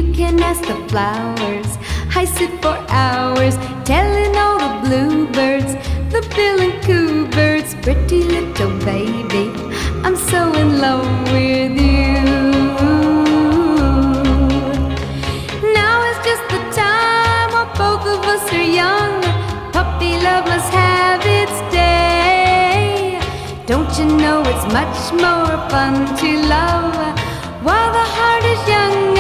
You can ask the flowers. I sit for hours telling all the bluebirds, the bill and coo birds, pretty little baby, I'm so in love with you. Now is just the time while both of us are young. Puppy love must have its day. Don't you know it's much more fun to love while the heart is young